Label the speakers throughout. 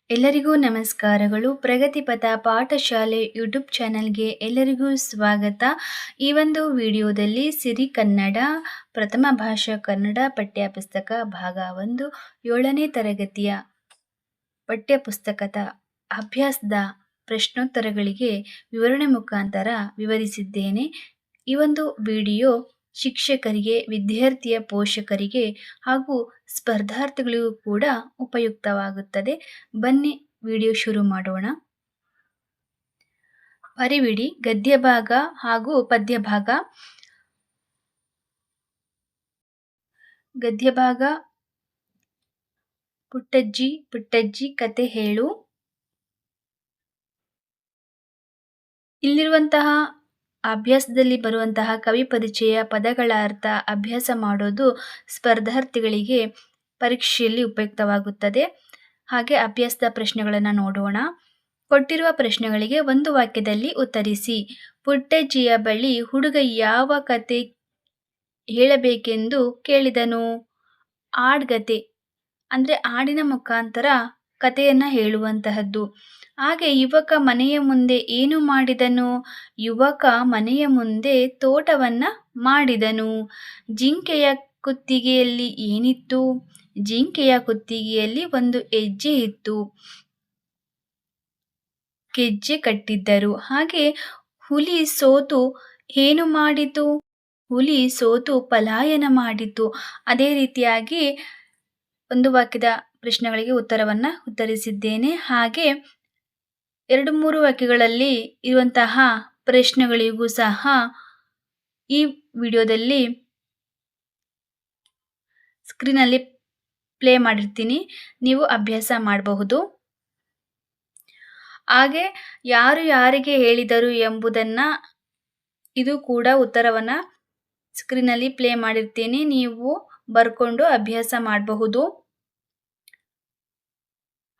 Speaker 1: ಎಲ್ಲರಿಗೂ ನಮಸ್ಕಾರಗಳು. ಪ್ರಗತಿಪಥ ಪಾಠಶಾಲೆ ಯೂಟ್ಯೂಬ್ ಚಾನಲ್ಗೆ ಎಲ್ಲರಿಗೂ ಸ್ವಾಗತ. ಈ ಒಂದು ವಿಡಿಯೋದಲ್ಲಿ ಸಿರಿ ಕನ್ನಡ ಪ್ರಥಮ ಭಾಷಾ ಕನ್ನಡ ಪಠ್ಯಪುಸ್ತಕ ಭಾಗ 1 7ನೇ ತರಗತಿಯ ಪಠ್ಯಪುಸ್ತಕದ ಅಭ್ಯಾಸದ ಪ್ರಶ್ನೋತ್ತರಗಳಿಗೆ ವಿವರಣೆ ಮುಖಾಂತರ ವಿವರಿಸಿದ್ದೇನೆ. ಈ ಒಂದು ವಿಡಿಯೋ ಶಿಕ್ಷಕರಿಗೆ, ವಿದ್ಯಾರ್ಥಿಯ ಪೋಷಕರಿಗೆ ಹಾಗೂ ಸ್ಪರ್ಧಾರ್ಥಿಗಳಿಗೂ ಕೂಡ ಉಪಯುಕ್ತವಾಗುತ್ತದೆ. ಬನ್ನಿ ವಿಡಿಯೋ ಶುರು ಮಾಡೋಣ. ಪರಿವಿಡಿ ಗದ್ಯ ಭಾಗ ಹಾಗೂ ಪದ್ಯ ಭಾಗ. ಗದ್ಯ ಭಾಗ ಪುಟ್ಟಜ್ಜಿ ಪುಟ್ಟಜ್ಜಿ ಕತೆ ಹೇಳು. ಇಲ್ಲಿರುವಂತಹ ಅಭ್ಯಾಸದಲ್ಲಿ ಬರುವಂತಹ ಕವಿ ಪರಿಚಯ, ಪದಗಳ ಅರ್ಥ ಅಭ್ಯಾಸ ಮಾಡೋದು ಸ್ಪರ್ಧಾರ್ಥಿಗಳಿಗೆ ಪರೀಕ್ಷೆಯಲ್ಲಿ ಉಪಯುಕ್ತವಾಗುತ್ತದೆ. ಹಾಗೆ ಅಭ್ಯಾಸದ ಪ್ರಶ್ನೆಗಳನ್ನು ನೋಡೋಣ. ಕೊಟ್ಟಿರುವ ಪ್ರಶ್ನೆಗಳಿಗೆ ಒಂದು ವಾಕ್ಯದಲ್ಲಿ ಉತ್ತರಿಸಿ. ಪುಟ್ಟಜ್ಜಿಯ ಬಳಿ ಹುಡುಗ ಯಾವ ಕತೆ ಹೇಳಬೇಕೆಂದು ಕೇಳಿದನು? ಆಡ್ಗತೆ ಅಂದರೆ ಹಾಡಿನ ಮುಖಾಂತರ ಕಥೆಯನ್ನು ಹೇಳುವಂತಹದ್ದು. ಹಾಗೆ ಯುವಕ ಮನೆಯ ಮುಂದೆ ಏನು ಮಾಡಿದನು? ಯುವಕ ಮನೆಯ ಮುಂದೆ ತೋಟವನ್ನು ಮಾಡಿದನು. ಜಿಂಕೆಯ ಕುತ್ತಿಗೆಯಲ್ಲಿ ಏನಿತ್ತು? ಜಿಂಕೆಯ ಕುತ್ತಿಗೆಯಲ್ಲಿ ಒಂದು ಹೆಜ್ಜೆ ಇತ್ತು. ಗೆಜ್ಜೆ ಕಟ್ಟಿದ್ದರು. ಹಾಗೆ ಹುಲಿ ಸೋತು ಏನು ಮಾಡಿತು? ಹುಲಿ ಸೋತು ಪಲಾಯನ ಮಾಡಿತು. ಅದೇ ರೀತಿಯಾಗಿ ಒಂದು ವಾಕ್ಯದ ಪ್ರಶ್ನೆಗಳಿಗೆ ಉತ್ತರವನ್ನು ಉತ್ತರಿಸಿದ್ದೇನೆ. ಹಾಗೆ 2-3 ವಾಕ್ಯಗಳಲ್ಲಿ ಇರುವಂತಹ ಪ್ರಶ್ನೆಗಳಿಗೂ ಸಹ ಈ ವಿಡಿಯೋದಲ್ಲಿ ಸ್ಕ್ರೀನಲ್ಲಿ ಪ್ಲೇ ಮಾಡಿರ್ತೀನಿ, ನೀವು ಅಭ್ಯಾಸ ಮಾಡಬಹುದು. ಹಾಗೆ ಯಾರು ಯಾರಿಗೆ ಹೇಳಿದರು ಎಂಬುದನ್ನು ಇದು ಕೂಡ ಉತ್ತರವನ್ನು ಸ್ಕ್ರೀನಲ್ಲಿ ಪ್ಲೇ ಮಾಡಿರ್ತೀನಿ, ನೀವು ಬರ್ಕೊಂಡು ಅಭ್ಯಾಸ ಮಾಡಬಹುದು.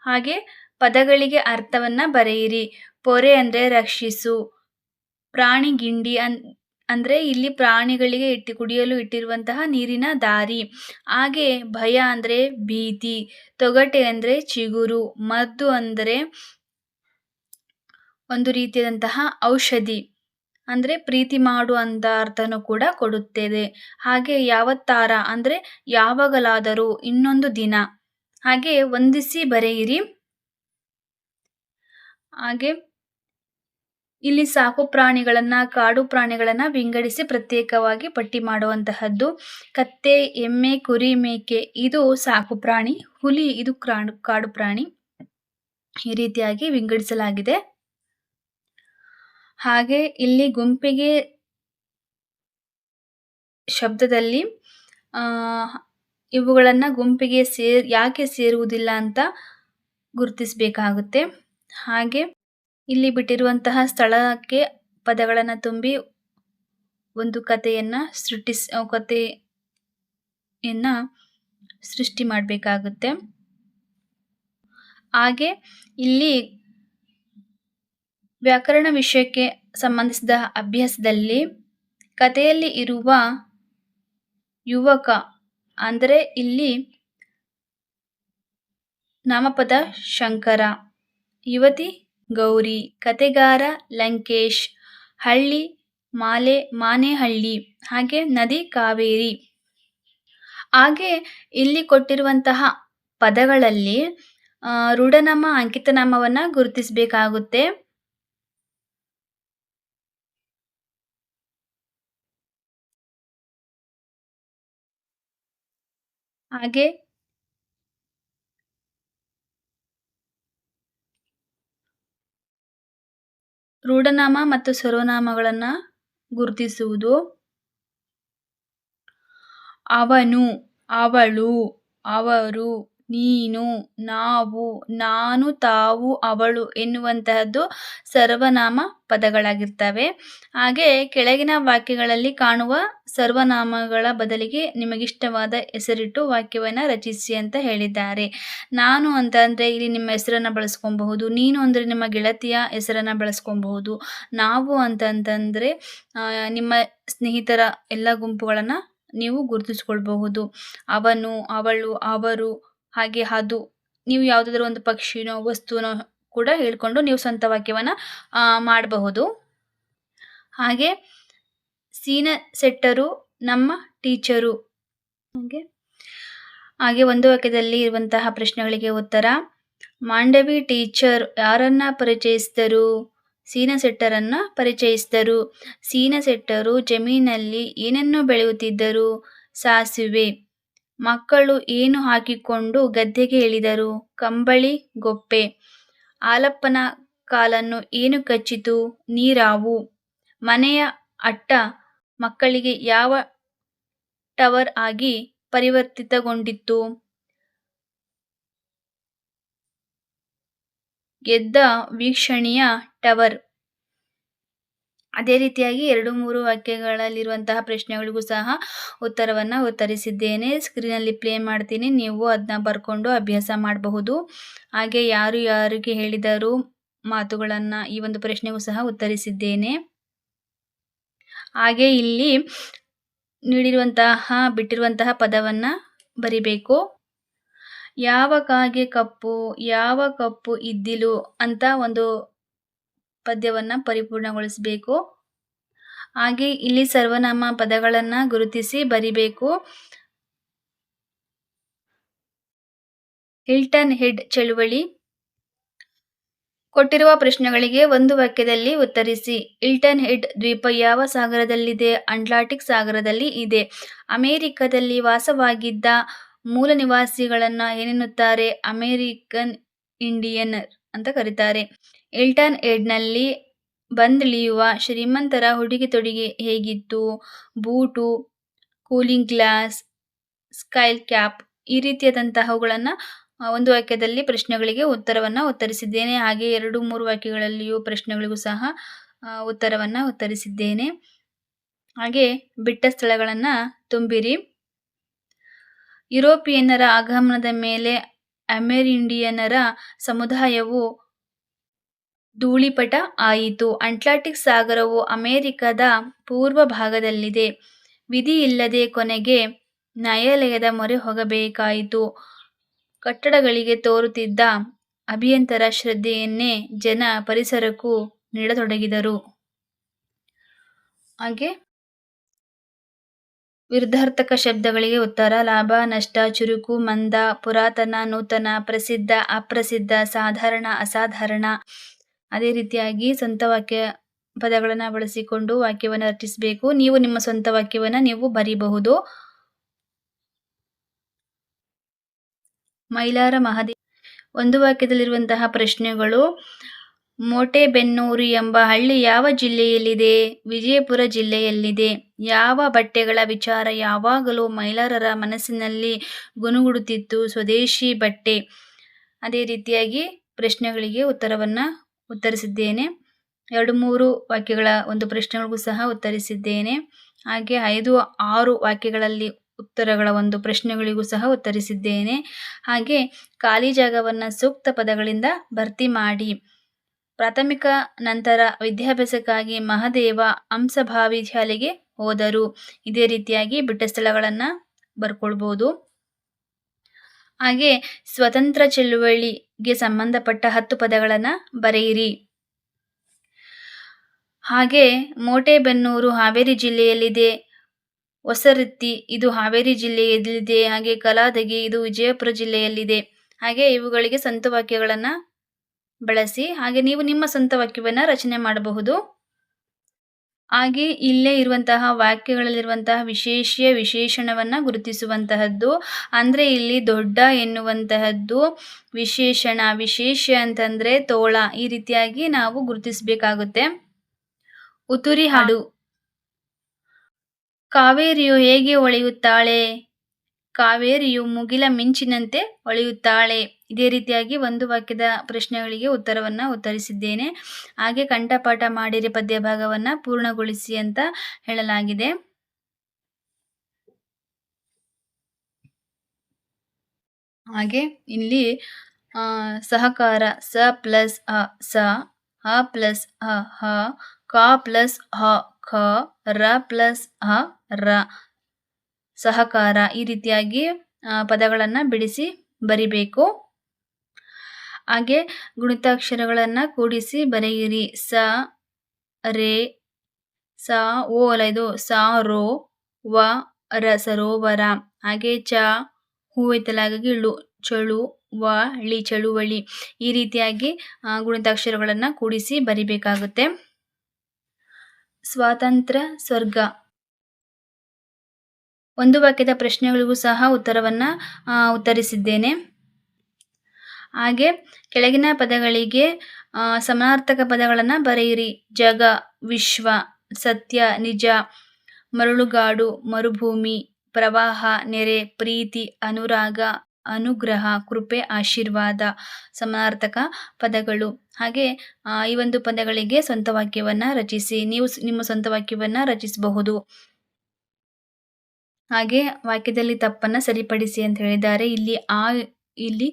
Speaker 1: ಹಾಗೆ ಪದಗಳಿಗೆ ಅರ್ಥವನ್ನು ಬರೆಯಿರಿ. ಪೊರೆ ಅಂದರೆ ರಕ್ಷಿಸು. ಪ್ರಾಣಿ ಗಿಂಡಿ ಅಂದರೆ ಇಲ್ಲಿ ಪ್ರಾಣಿಗಳಿಗೆ ಕುಡಿಯಲು ಇಟ್ಟಿರುವಂತಹ ನೀರಿನ ದಾರಿ. ಹಾಗೆ ಭಯ ಅಂದರೆ ಭೀತಿ. ತೊಗಟೆ ಅಂದರೆ ಚಿಗುರು. ಮದ್ದು ಅಂದರೆ ಒಂದು ರೀತಿಯಾದಂತಹ ಔಷಧಿ, ಅಂದರೆ ಪ್ರೀತಿ ಮಾಡುವಂಥ ಅರ್ಥನೂ ಕೂಡ ಕೊಡುತ್ತದೆ. ಹಾಗೆ ಯಾವತ್ತಾರ ಅಂದರೆ ಯಾವಾಗಲಾದರೂ, ಇನ್ನೊಂದು ದಿನ. ಹಾಗೆ ಹೊಂದಿಸಿ ಬರೆಯಿರಿ. ಹಾಗೆ ಇಲ್ಲಿ ಸಾಕು ಪ್ರಾಣಿಗಳನ್ನು, ಕಾಡು ಪ್ರಾಣಿಗಳನ್ನು ವಿಂಗಡಿಸಿ ಪ್ರತ್ಯೇಕವಾಗಿ ಪಟ್ಟಿ ಮಾಡುವಂತಹದ್ದು. ಕತ್ತೆ, ಎಮ್ಮೆ, ಕುರಿ, ಮೇಕೆ ಇದು ಸಾಕು ಪ್ರಾಣಿ. ಹುಲಿ ಇದು ಕಾಡು ಪ್ರಾಣಿ. ಈ ರೀತಿಯಾಗಿ ವಿಂಗಡಿಸಲಾಗಿದೆ. ಹಾಗೆ ಇಲ್ಲಿ ಗುಂಪಿಗೆ ಶಬ್ದದಲ್ಲಿ ಇವುಗಳನ್ನು ಗುಂಪಿಗೆ ಯಾಕೆ ಸೇರುವುದಿಲ್ಲ ಅಂತ ಗುರುತಿಸಬೇಕಾಗುತ್ತೆ. ಹಾಗೆ ಇಲ್ಲಿ ಬಿಟ್ಟಿರುವಂತಹ ಸ್ಥಳಕ್ಕೆ ಪದಗಳನ್ನು ತುಂಬಿ ಒಂದು ಕಥೆಯನ್ನು ಸೃಷ್ಟಿ ಮಾಡಬೇಕಾಗುತ್ತೆ. ಹಾಗೆ ಇಲ್ಲಿ ವ್ಯಾಕರಣ ವಿಷಯಕ್ಕೆ ಸಂಬಂಧಿಸಿದ ಅಭ್ಯಾಸದಲ್ಲಿ ಕಥೆಯಲ್ಲಿ ಇರುವ ಯುವಕ ಅಂದರೆ ಇಲ್ಲಿ ನಾಮಪದ ಶಂಕರ, ಯುವತಿ ಗೌರಿ, ಕಥೆಗಾರ ಲಂಕೇಶ್, ಹಳ್ಳಿ ಮಾನೇಹಳ್ಳಿ, ಹಾಗೆ ನದಿ ಕಾವೇರಿ. ಹಾಗೆ ಇಲ್ಲಿ ಕೊಟ್ಟಿರುವಂತಹ ಪದಗಳಲ್ಲಿ ರೂಢನಾಮ, ಅಂಕಿತನಾಮವನ್ನು ಗುರುತಿಸಬೇಕಾಗುತ್ತೆ. ಹಾಗೆ ರೂಢನಾಮ ಮತ್ತು ಸರ್ವನಾಮಗಳನ್ನು ಗುರುತಿಸುವುದು. ಅವನು, ಅವಳು, ಅವರು, ನೀನು, ನಾವು, ನಾನು, ತಾವು, ಅವಳು ಎನ್ನುವಂತಹದ್ದು ಸರ್ವನಾಮ ಪದಗಳಾಗಿರ್ತವೆ. ಹಾಗೆ ಕೆಳಗಿನ ವಾಕ್ಯಗಳಲ್ಲಿ ಕಾಣುವ ಸರ್ವನಾಮಗಳ ಬದಲಿಗೆ ನಿಮಗಿಷ್ಟವಾದ ಹೆಸರಿಟ್ಟು ವಾಕ್ಯವನ್ನು ರಚಿಸಿ ಅಂತ ಹೇಳಿದ್ದಾರೆ. ನಾನು ಅಂತಂದರೆ ಇಲ್ಲಿ ನಿಮ್ಮ ಹೆಸರನ್ನು ಬಳಸ್ಕೊಬಹುದು. ನೀನು ಅಂದರೆ ನಿಮ್ಮ ಗೆಳತಿಯ ಹೆಸರನ್ನು ಬಳಸ್ಕೊಬಹುದು. ನಾವು ಅಂತಂತಂದರೆ ನಿಮ್ಮ ಸ್ನೇಹಿತರ ಎಲ್ಲ ಗುಂಪುಗಳನ್ನು ನೀವು ಗುರುತಿಸ್ಕೊಳ್ಬಹುದು. ಅವನು, ಅವಳು, ಅವರು, ಹಾಗೆ ಅದು ನೀವು ಯಾವುದಾದ್ರೂ ಒಂದು ಪಕ್ಷಿನೋ ವಸ್ತುನೋ ಕೂಡ ಹೇಳ್ಕೊಂಡು ನೀವು ಸ್ವಂತ ವಾಕ್ಯವನ್ನು ಮಾಡಬಹುದು. ಹಾಗೆ ಸೀನ ಸೆಟ್ಟರು ನಮ್ಮ ಟೀಚರು. ಹಾಗೆ ಒಂದು ವಾಕ್ಯದಲ್ಲಿ ಇರುವಂತಹ ಪ್ರಶ್ನೆಗಳಿಗೆ ಉತ್ತರ. ಮಾಂಡವಿ ಟೀಚರ್ ಯಾರನ್ನ ಪರಿಚಯಿಸಿದರು? ಸೀನಸೆಟ್ಟರನ್ನ ಪರಿಚಯಿಸಿದರು. ಸೀನಸೆಟ್ಟರು ಜಮೀನಲ್ಲಿ ಏನನ್ನು ಬೆಳೆಯುತ್ತಿದ್ದರು? ಸಾಸಿವೆ. ಮಕ್ಕಳು ಏನು ಹಾಕಿಕೊಂಡು ಗದ್ದೆಗೆ ಇಳಿದರು? ಕಂಬಳಿ ಗೊಪ್ಪೆ. ಆಲಪ್ಪನ ಕಾಲನ್ನು ಏನು ಕಚ್ಚಿತು? ನೀರಾವು. ಮನೆಯ ಅಟ್ಟ ಮಕ್ಕಳಿಗೆ ಯಾವ ಟವರ್ ಆಗಿ ಪರಿವರ್ತಿತಗೊಂಡಿತು? ಗೆದ್ದ ವೀಕ್ಷಣೀಯ ಟವರ್. ಅದೇ ರೀತಿಯಾಗಿ 2-3 ವಾಕ್ಯಗಳಲ್ಲಿರುವಂತಹ ಪ್ರಶ್ನೆಗಳಿಗೂ ಸಹ ಉತ್ತರವನ್ನು ಉತ್ತರಿಸಿದ್ದೇನೆ. ಸ್ಕ್ರೀನಲ್ಲಿ ಪ್ಲೇ ಮಾಡ್ತೀನಿ, ನೀವು ಅದನ್ನ ಬರ್ಕೊಂಡು ಅಭ್ಯಾಸ ಮಾಡಬಹುದು. ಹಾಗೆ ಯಾರು ಯಾರಿಗೆ ಹೇಳಿದರು ಮಾತುಗಳನ್ನು ಈ ಒಂದು ಪ್ರಶ್ನೆಗೂ ಸಹ ಉತ್ತರಿಸಿದ್ದೇನೆ. ಹಾಗೆ ಇಲ್ಲಿ ಬಿಟ್ಟಿರುವಂತಹ ಪದವನ್ನು ಬರಿಬೇಕು. ಯಾವ ಕಾಗೆ ಕಪ್ಪು, ಯಾವ ಕಪ್ಪು ಇದ್ದಿಲು ಅಂತ ಒಂದು ಪದ್ಯವನ್ನು ಪರಿಪೂರ್ಣಗೊಳಿಸಬೇಕು. ಹಾಗೆ ಇಲ್ಲಿ ಸರ್ವನಾಮ ಪದಗಳನ್ನು ಗುರುತಿಸಿ ಬರಿಬೇಕು. ಹಿಲ್ಟನ್ ಹೆಡ್ ಚಳುವಳಿ. ಕೊಟ್ಟಿರುವ ಪ್ರಶ್ನೆಗಳಿಗೆ ಒಂದು ವಾಕ್ಯದಲ್ಲಿ ಉತ್ತರಿಸಿ. ಹಿಲ್ಟನ್ ಹೆಡ್ ದ್ವೀಪ ಯಾವ ಸಾಗರದಲ್ಲಿದೆ? ಅಟ್ಲಾಂಟಿಕ್ ಸಾಗರದಲ್ಲಿ ಇದೆ. ಅಮೆರಿಕದಲ್ಲಿ ವಾಸವಾಗಿದ್ದ ಮೂಲ ನಿವಾಸಿಗಳನ್ನ ಏನೆನ್ನುತ್ತಾರೆ? ಅಮೆರಿಕನ್ ಇಂಡಿಯನ್ ಅಂತ ಕರೀತಾರೆ. ಹಿಲ್ಟನ್ ಹೆಡ್ನಲ್ಲಿ ಬಂದಿಳಿಯುವ ಶ್ರೀಮಂತರ ಉಡುಗೆ ತೊಡುಗೆ ಹೇಗಿತ್ತು? ಬೂಟು, ಕೂಲಿಂಗ್ ಗ್ಲಾಸ್, ಸ್ಕೈಲ್ ಕ್ಯಾಪ್ ಈ ರೀತಿಯಾದಂತಹವುಗಳನ್ನು ಒಂದು ವಾಕ್ಯದಲ್ಲಿ ಪ್ರಶ್ನೆಗಳಿಗೆ ಉತ್ತರವನ್ನು ಉತ್ತರಿಸಿದ್ದೇನೆ. ಹಾಗೆ 2-3 ವಾಕ್ಯಗಳಲ್ಲಿಯೂ ಪ್ರಶ್ನೆಗಳಿಗೂ ಸಹ ಉತ್ತರವನ್ನು ಉತ್ತರಿಸಿದ್ದೇನೆ. ಹಾಗೆ ಬಿಟ್ಟ ಸ್ಥಳಗಳನ್ನು ತುಂಬಿರಿ. ಯುರೋಪಿಯನ್ನರ ಆಗಮನದ ಮೇಲೆ ಅಮೆರಿಂಡಿಯನ್ನರ ಸಮುದಾಯವು ಧೂಳಿಪಟ ಆಯಿತು. ಅಟ್ಲಾಂಟಿಕ್ ಸಾಗರವು ಅಮೆರಿಕದ ಪೂರ್ವ ಭಾಗದಲ್ಲಿದೆ. ವಿಧಿ ಇಲ್ಲದೆ ಕೊನೆಗೆ ನ್ಯಾಯಾಲಯದ ಮೊರೆ ಹೋಗಬೇಕಾಯಿತು. ಕಟ್ಟಡಗಳಿಗೆ ತೋರುತ್ತಿದ್ದ ಅಭಿಯಂತರ ಶ್ರದ್ಧೆಯನ್ನೇ ಜನ ಪರಿಸರಕ್ಕೂ ನೀಡತೊಡಗಿದರು. ಹಾಗೆ ವಿರುದ್ಧಾರ್ಥಕ ಶಬ್ದಗಳಿಗೆ ಉತ್ತರ. ಲಾಭ, ನಷ್ಟ, ಚುರುಕು, ಮಂದ, ಪುರಾತನ, ನೂತನ, ಪ್ರಸಿದ್ಧ, ಅಪ್ರಸಿದ್ಧ, ಸಾಧಾರಣ, ಅಸಾಧಾರಣ. ಅದೇ ರೀತಿಯಾಗಿ ಸ್ವಂತ ವಾಕ್ಯ ಪದಗಳನ್ನು ಬಳಸಿಕೊಂಡು ವಾಕ್ಯವನ್ನು ರಚಿಸಬೇಕು. ನೀವು ನಿಮ್ಮ ಸ್ವಂತ ವಾಕ್ಯವನ್ನು ನೀವು ಬರೀಬಹುದು. ಮೈಲಾರ ಮಹದೇವ. ಒಂದು ವಾಕ್ಯದಲ್ಲಿರುವಂತಹ ಪ್ರಶ್ನೆಗಳು. ಮೋಟೆಬೆನ್ನೂರು ಎಂಬ ಹಳ್ಳಿ ಯಾವ ಜಿಲ್ಲೆಯಲ್ಲಿದೆ? ವಿಜಯಪುರ ಜಿಲ್ಲೆಯಲ್ಲಿದೆ. ಯಾವ ಬಟ್ಟೆಗಳ ವಿಚಾರ ಯಾವಾಗಲೂ ಮೈಲಾರರ ಮನಸ್ಸಿನಲ್ಲಿ ಗುನುಗುಡುತ್ತಿತ್ತು? ಸ್ವದೇಶಿ ಬಟ್ಟೆ. ಅದೇ ರೀತಿಯಾಗಿ ಪ್ರಶ್ನೆಗಳಿಗೆ ಉತ್ತರವನ್ನು ಉತ್ತರಿಸಿದ್ದೇನೆ. 2-3 ವಾಕ್ಯಗಳ ಒಂದು ಪ್ರಶ್ನೆಗಳಿಗೂ ಸಹ ಉತ್ತರಿಸಿದ್ದೇನೆ. ಹಾಗೆ 5-6 ವಾಕ್ಯಗಳಲ್ಲಿ ಉತ್ತರಗಳ ಒಂದು ಪ್ರಶ್ನೆಗಳಿಗೂ ಸಹ ಉತ್ತರಿಸಿದ್ದೇನೆ. ಹಾಗೆ ಖಾಲಿ ಜಾಗವನ್ನು ಸೂಕ್ತ ಪದಗಳಿಂದ ಭರ್ತಿ ಮಾಡಿ. ಪ್ರಾಥಮಿಕ ನಂತರ ವಿದ್ಯಾಭ್ಯಾಸಕ್ಕಾಗಿ ಮಹದೇವ ಹಂಸಭಾವಿ ಶಾಲೆಗೆ ಹೋದರು. ಇದೇ ರೀತಿಯಾಗಿ ಬಿಟ್ಟ ಸ್ಥಳಗಳನ್ನು ಬರ್ಕೊಳ್ಬೋದು. ಹಾಗೆ ಸ್ವತಂತ್ರ ಚಳುವಳಿಗೆ ಸಂಬಂಧಪಟ್ಟ 10 ಪದಗಳನ್ನು ಬರೆಯಿರಿ. ಹಾಗೆ ಮೋಟೆಬೆನ್ನೂರು ಹಾವೇರಿ ಜಿಲ್ಲೆಯಲ್ಲಿದೆ. ಹೊಸರಿತ್ತಿ ಇದು ಹಾವೇರಿ ಜಿಲ್ಲೆಯಲ್ಲಿದೆ. ಹಾಗೆ ಕಲಾದಗಿ ಇದು ವಿಜಯಪುರ ಜಿಲ್ಲೆಯಲ್ಲಿದೆ. ಹಾಗೆ ಇವುಗಳಿಗೆ ಸ್ವಂತ ವಾಕ್ಯಗಳನ್ನು ಬಳಸಿ. ಹಾಗೆ ನೀವು ನಿಮ್ಮ ಸ್ವಂತ ವಾಕ್ಯವನ್ನು ರಚನೆ ಮಾಡಬಹುದು. ಹಾಗೆ ಇಲ್ಲೇ ಇರುವಂತಹ ವಾಕ್ಯಗಳಲ್ಲಿರುವಂತಹ ವಿಶೇಷಣವನ್ನು ಗುರುತಿಸುವಂತಹದ್ದು. ಅಂದರೆ ಇಲ್ಲಿ ದೊಡ್ಡ ಎನ್ನುವಂತಹದ್ದು ವಿಶೇಷಣ, ವಿಶೇಷ ಅಂತಂದರೆ ತೋಳ. ಈ ರೀತಿಯಾಗಿ ನಾವು ಗುರುತಿಸಬೇಕಾಗುತ್ತೆ. ಉತುರಿ ಹಾಡು. ಕಾವೇರಿಯು ಹೇಗೆ ಹೊಳೆಯುತ್ತಾಳೆ? ಕಾವೇರಿಯು ಮುಗಿಲ ಮಿಂಚಿನಂತೆ ಹೊಳೆಯುತ್ತಾಳೆ. ಇದೇ ರೀತಿಯಾಗಿ ಒಂದು ವಾಕ್ಯದ ಪ್ರಶ್ನೆಗಳಿಗೆ ಉತ್ತರವನ್ನು ಉತ್ತರಿಸಿದ್ದೇನೆ. ಹಾಗೆ ಕಂಠಪಾಠ ಮಾಡಿರಿ ಪದ್ಯ ಭಾಗವನ್ನು ಪೂರ್ಣಗೊಳಿಸಿ ಅಂತ ಹೇಳಲಾಗಿದೆ. ಹಾಗೆ ಇಲ್ಲಿ ಸಹಕಾರ ಸ ಪ್ಲಸ್ ಅ ಸ, ಹ ಪ್ಲಸ್ ಅ ಹ, ಕ ಪ್ಲಸ್ ಹ ಖ, ರ ಪ್ಲಸ್ ಹ ರ. ಸಹಕಾರ ಈ ರೀತಿಯಾಗಿ ಪದಗಳನ್ನು ಬಿಡಿಸಿ ಬರಿಬೇಕು. ಹಾಗೆ ಗುಣಿತಾಕ್ಷರಗಳನ್ನು ಕೂಡಿಸಿ ಬರೆಯಿರಿ. ಸ, ರೇ, ಸ, ಓ ಅಲ್ಲ ಇದು ಸ, ರೋ, ವ, ರ ಸರೋವರ. ಹಾಗೆ ಚ, ಹೂ ಹಾಗಾಗಿ ಳು, ಚಳು, ವ, ಳಿ ಚಳುವಳಿ. ಈ ರೀತಿಯಾಗಿ ಗುಣಿತಾಕ್ಷರಗಳನ್ನು ಕೂಡಿಸಿ ಬರಿಬೇಕಾಗುತ್ತೆ. ಸ್ವಾತಂತ್ರ್ಯ ಸ್ವರ್ಗ. ಒಂದು ವಾಕ್ಯದ ಪ್ರಶ್ನೆಗಳಿಗೂ ಸಹ ಉತ್ತರವನ್ನು ಉತ್ತರಿಸಿದ್ದೇನೆ. ಹಾಗೆ ಕೆಳಗಿನ ಪದಗಳಿಗೆ ಸಮಾನಾರ್ಥಕ ಪದಗಳನ್ನು ಬರೆಯಿರಿ. ಜಗ, ವಿಶ್ವ, ಸತ್ಯ, ನಿಜ, ಮರಳುಗಾಡು, ಮರುಭೂಮಿ, ಪ್ರವಾಹ, ನೆರೆ, ಪ್ರೀತಿ, ಅನುರಾಗ, ಅನುಗ್ರಹ, ಕೃಪೆ, ಆಶೀರ್ವಾದ ಸಮಾನಾರ್ಥಕ ಪದಗಳು. ಹಾಗೆ ಈ ಒಂದು ಪದಗಳಿಗೆ ಸ್ವಂತ ವಾಕ್ಯವನ್ನು ರಚಿಸಿ. ನೀವು ನಿಮ್ಮ ಸ್ವಂತ ವಾಕ್ಯವನ್ನು ರಚಿಸಬಹುದು. ಹಾಗೆ ವಾಕ್ಯದಲ್ಲಿ ತಪ್ಪನ್ನು ಸರಿಪಡಿಸಿ ಅಂತ ಹೇಳಿದ್ದಾರೆ. ಇಲ್ಲಿ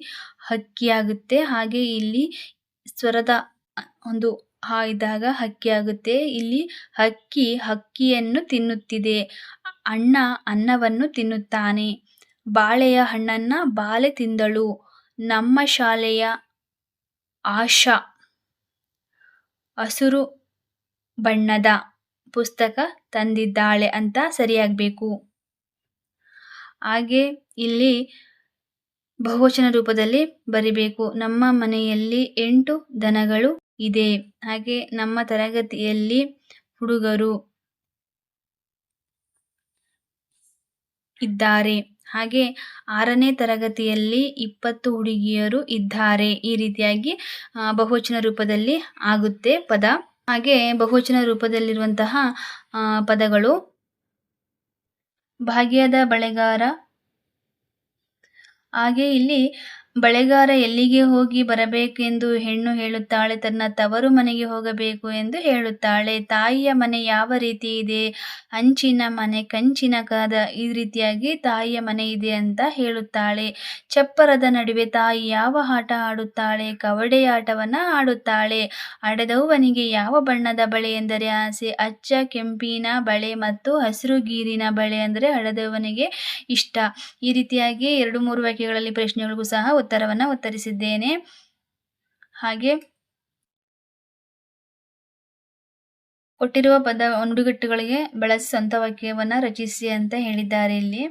Speaker 1: ಹಕ್ಕಿಯಾಗುತ್ತೆ. ಹಾಗೆ ಇಲ್ಲಿ ಸ್ವರದ ಒಂದು ಹಾ ಇದ್ದಾಗ ಹಕ್ಕಿಯಾಗುತ್ತೆ. ಇಲ್ಲಿ ಹಕ್ಕಿಯನ್ನು ತಿನ್ನುತ್ತಿದೆ. ಅಣ್ಣ ಅನ್ನವನ್ನು ತಿನ್ನುತ್ತಾನೆ. ಬಾಳೆಯ ಹಣ್ಣನ್ನ ಬಾಲೆ ತಿಂದಳು. ನಮ್ಮ ಶಾಲೆಯ ಆಶಾ ಹಸುರು ಬಣ್ಣದ ಪುಸ್ತಕ ತಂದಿದ್ದಾಳೆ ಅಂತ ಸರಿಯಾಗಬೇಕು. ಹಾಗೆ ಇಲ್ಲಿ ಬಹುವಚನ ರೂಪದಲ್ಲಿ ಬರಿಬೇಕು. ನಮ್ಮ ಮನೆಯಲ್ಲಿ 8 ದನಗಳು ಇದೆ. ಹಾಗೆ ನಮ್ಮ ತರಗತಿಯಲ್ಲಿ ಹುಡುಗರು ಇದ್ದಾರೆ. ಹಾಗೆ 6ನೇ ತರಗತಿಯಲ್ಲಿ 20 ಹುಡುಗಿಯರು ಇದ್ದಾರೆ. ಈ ರೀತಿಯಾಗಿ ಬಹುವಚನ ರೂಪದಲ್ಲಿ ಆಗುತ್ತೆ ಪದ. ಹಾಗೆ ಬಹುವಚನ ರೂಪದಲ್ಲಿರುವಂತಹ ಪದಗಳು ಭಾಗ್ಯದ ಬಳೆಗಾರ. ಹಾಗೆ ಇಲ್ಲಿ ಬಳೆಗಾರ ಎಲ್ಲಿಗೆ ಹೋಗಿ ಬರಬೇಕೆಂದು ಹೆಣ್ಣು ಹೇಳುತ್ತಾಳೆ. ತನ್ನ ತವರು ಮನೆಗೆ ಹೋಗಬೇಕು ಎಂದು ಹೇಳುತ್ತಾಳೆ. ತಾಯಿಯ ಮನೆ ಯಾವ ರೀತಿ ಇದೆ? ಹಂಚಿನ ಮನೆ, ಕಂಚಿನ ಕದ. ಈ ರೀತಿಯಾಗಿ ತಾಯಿಯ ಮನೆ ಇದೆ ಅಂತ ಹೇಳುತ್ತಾಳೆ. ಚಪ್ಪರದ ನಡುವೆ ತಾಯಿ ಯಾವ ಆಟ ಆಡುತ್ತಾಳೆ? ಕವಡೆ ಆಟವನ್ನು ಆಡುತ್ತಾಳೆ. ಹಡೆದವನಿಗೆ ಯಾವ ಬಣ್ಣದ ಬಳೆ ಎಂದರೆ ಆಸೆ? ಅಚ್ಚ ಕೆಂಪಿನ ಬಳೆ ಮತ್ತು ಹಸಿರು ಗೀರಿನ ಬಳೆ ಅಂದರೆ ಹಡೆದವನಿಗೆ ಇಷ್ಟ. ಈ ರೀತಿಯಾಗಿ 2-3 ವಾಕ್ಯಗಳಲ್ಲಿ ಪ್ರಶ್ನೆಗಳಿಗೂ ಸಹ ಉತ್ತರವನ್ನು ಉತ್ತರಿಸಿದ್ದೇನೆ. ಹಾಗೆ ಕೊಟ್ಟಿರುವ ಪದ ನುಡಿಗಟ್ಟುಗಳಿಗೆ ಬಳಸಿ ಸ್ವಂತ ವಾಕ್ಯವನ್ನು ರಚಿಸಿ ಅಂತ ಹೇಳಿದ್ದಾರೆ. ಇಲ್ಲಿ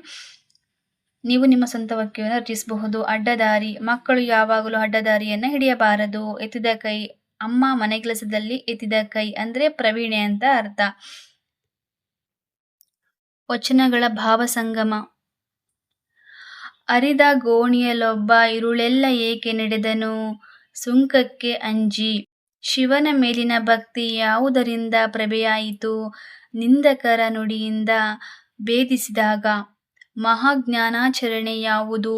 Speaker 1: ನೀವು ನಿಮ್ಮ ಸ್ವಂತ ವಾಕ್ಯವನ್ನು ರಚಿಸಬಹುದು. ಅಡ್ಡದಾರಿ. ಮಕ್ಕಳು ಯಾವಾಗಲೂ ಅಡ್ಡದಾರಿಯನ್ನು ಹಿಡಿಯಬಾರದು. ಎತ್ತಿದ ಕೈ. ಅಮ್ಮ ಮನೆಗೆಲಸದಲ್ಲಿ ಎತ್ತಿದ ಕೈ ಅಂದರೆ ಪ್ರವೀಣೆ ಅಂತ ಅರ್ಥ. ವಚನಗಳ ಭಾವಸಂಗಮ. ಅರಿದ ಗೋಣಿಯಲ್ಲೊಬ್ಬ ಇರುಳೆಲ್ಲ ಏಕೆ ನಡೆದನು? ಸುಂಕಕ್ಕೆ ಅಂಜಿ. ಶಿವನ ಮೇಲಿನ ಭಕ್ತಿ ಯಾವುದರಿಂದ ಪ್ರಭೆಯಾಯಿತು? ನಿಂದಕರ ನುಡಿಯಿಂದ ಭೇದಿಸಿದಾಗ. ಮಹಾಜ್ಞಾನಾಚರಣೆ ಯಾವುದು?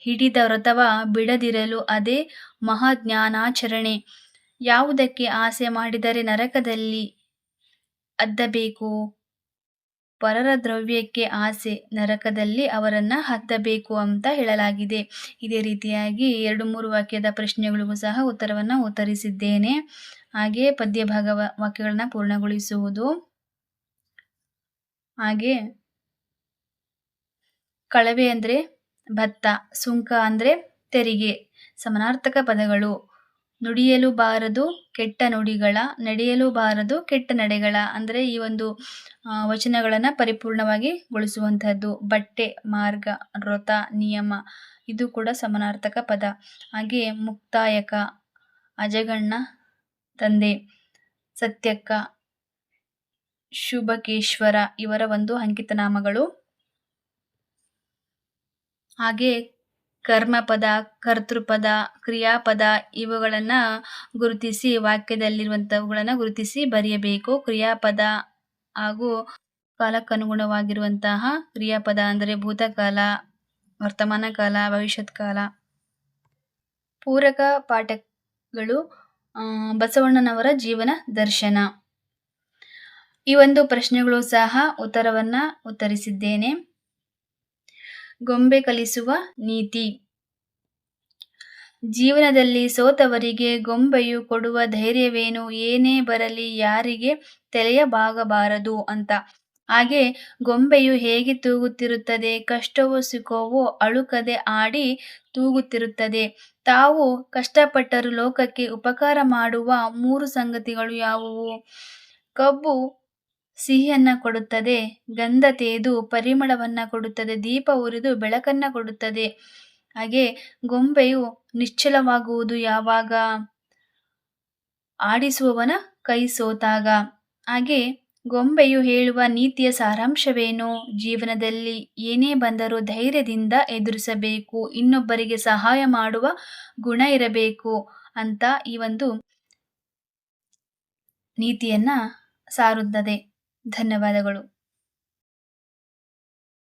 Speaker 1: ಹಿಡಿದ ವ್ರತವ ಬಿಡದಿರಲು ಅದೇ ಮಹಾಜ್ಞಾನಾಚರಣೆ. ಯಾವುದಕ್ಕೆ ಆಸೆ ಮಾಡಿದರೆ ನರಕದಲ್ಲಿ ಅದ್ದಬೇಕು? ಪರರ ದ್ರವ್ಯಕ್ಕೆ ಆಸೆ, ನರಕದಲ್ಲಿ ಅವರನ್ನು ಹದ್ದಬೇಕು ಅಂತ ಹೇಳಲಾಗಿದೆ. ಇದೇ ರೀತಿಯಾಗಿ 2-3 ವಾಕ್ಯದ ಪ್ರಶ್ನೆಗಳಿಗೂ ಸಹ ಉತ್ತರವನ್ನು ಉತ್ತರಿಸಿದ್ದೇನೆ. ಹಾಗೆ ಪದ್ಯ ಭಾಗ ವಾಕ್ಯಗಳನ್ನ ಪೂರ್ಣಗೊಳಿಸುವುದು. ಹಾಗೆ ಕಳವೆ ಅಂದರೆ ಭತ್ತ, ಸುಂಕ ಅಂದರೆ ತೆರಿಗೆ. ಸಮಾನಾರ್ಥಕ ಪದಗಳು. ನುಡಿಯಲು ಬಾರದು ಕೆಟ್ಟ ನುಡಿಗಳ, ನಡೆಯಲು ಬಾರದು ಕೆಟ್ಟ ನಡೆಗಳ. ಅಂದರೆ ಈ ಒಂದು ವಚನಗಳನ್ನು ಪರಿಪೂರ್ಣವಾಗಿ ಗೊಳಿಸುವಂತಹದ್ದು. ಬಟ್ಟೆ, ಮಾರ್ಗ, ವ್ರತ, ನಿಯಮ ಇದು ಕೂಡ ಸಮಾನಾರ್ಥಕ ಪದ. ಹಾಗೆ ಮುಕ್ತಾಯಕ, ಅಜಗಣ್ಣ ತಂದೆ, ಸತ್ಯಕ್ಕ, ಶುಭಕೇಶ್ವರ ಇವರ ಒಂದು ಅಂಕಿತನಾಮಗಳು. ಹಾಗೆ ಕರ್ಮಪದ, ಕರ್ತೃಪದ, ಕ್ರಿಯಾಪದ ಇವುಗಳನ್ನು ಗುರುತಿಸಿ ವಾಕ್ಯದಲ್ಲಿರುವಂಥವುಗಳನ್ನು ಗುರುತಿಸಿ ಬರೆಯಬೇಕು. ಕ್ರಿಯಾಪದ ಹಾಗೂ ಕಾಲಕ್ಕನುಗುಣವಾಗಿರುವಂತಹ ಕ್ರಿಯಾಪದ ಅಂದರೆ ಭೂತಕಾಲ, ವರ್ತಮಾನ ಕಾಲ, ಭವಿಷ್ಯತ್ ಕಾಲ. ಪೂರಕ ಪಾಠಗಳು. ಬಸವಣ್ಣನವರ ಜೀವನ ದರ್ಶನ. ಈ ಒಂದು ಪ್ರಶ್ನೆಗಳು ಸಹ ಉತ್ತರವನ್ನು ಉತ್ತರಿಸಿದ್ದೇನೆ. ಗೊಂಬೆ ಕಲಿಸುವ ನೀತಿ. ಜೀವನದಲ್ಲಿ ಸೋತವರಿಗೆ ಗೊಂಬೆಯು ಕೊಡುವ ಧೈರ್ಯವೇನು? ಏನೇ ಬರಲಿ ಯಾರಿಗೆ ತಲೆಯ ಬಾಗಬಾರದು ಅಂತ. ಹಾಗೆ ಗೊಂಬೆಯು ಹೇಗೆ ತೂಗುತ್ತಿರುತ್ತದೆ, ಕಷ್ಟವೋ ಸುಖವೋ ಅಳುಕದೆ ಆಡಿ ತೂಗುತ್ತಿರುತ್ತದೆ. ತಾವು ಕಷ್ಟಪಟ್ಟರೂ ಲೋಕಕ್ಕೆ ಉಪಕಾರ ಮಾಡುವ 3 ಸಂಗತಿಗಳು ಯಾವುವು? ಕಬ್ಬು ಸಿಹಿಯನ್ನ ಕೊಡುತ್ತದೆ, ಗಂಧ ತೇದು ಪರಿಮಳವನ್ನ ಕೊಡುತ್ತದೆ, ದೀಪ ಉರಿದು ಬೆಳಕನ್ನ ಕೊಡುತ್ತದೆ. ಹಾಗೆ ಗೊಂಬೆಯು ನಿಶ್ಚಲವಾಗುವುದು ಯಾವಾಗ? ಆಡಿಸುವವನ ಕೈ ಸೋತಾಗ. ಹಾಗೆ ಗೊಂಬೆಯು ಹೇಳುವ ನೀತಿಯ ಸಾರಾಂಶವೇನು? ಜೀವನದಲ್ಲಿ ಏನೇ ಬಂದರೂ ಧೈರ್ಯದಿಂದ ಎದುರಿಸಬೇಕು, ಇನ್ನೊಬ್ಬರಿಗೆ ಸಹಾಯ ಮಾಡುವ ಗುಣ ಇರಬೇಕು ಅಂತ ಈ ಒಂದು ನೀತಿಯನ್ನ ಸಾರುತ್ತದೆ. ಧನ್ಯವಾದಗಳು.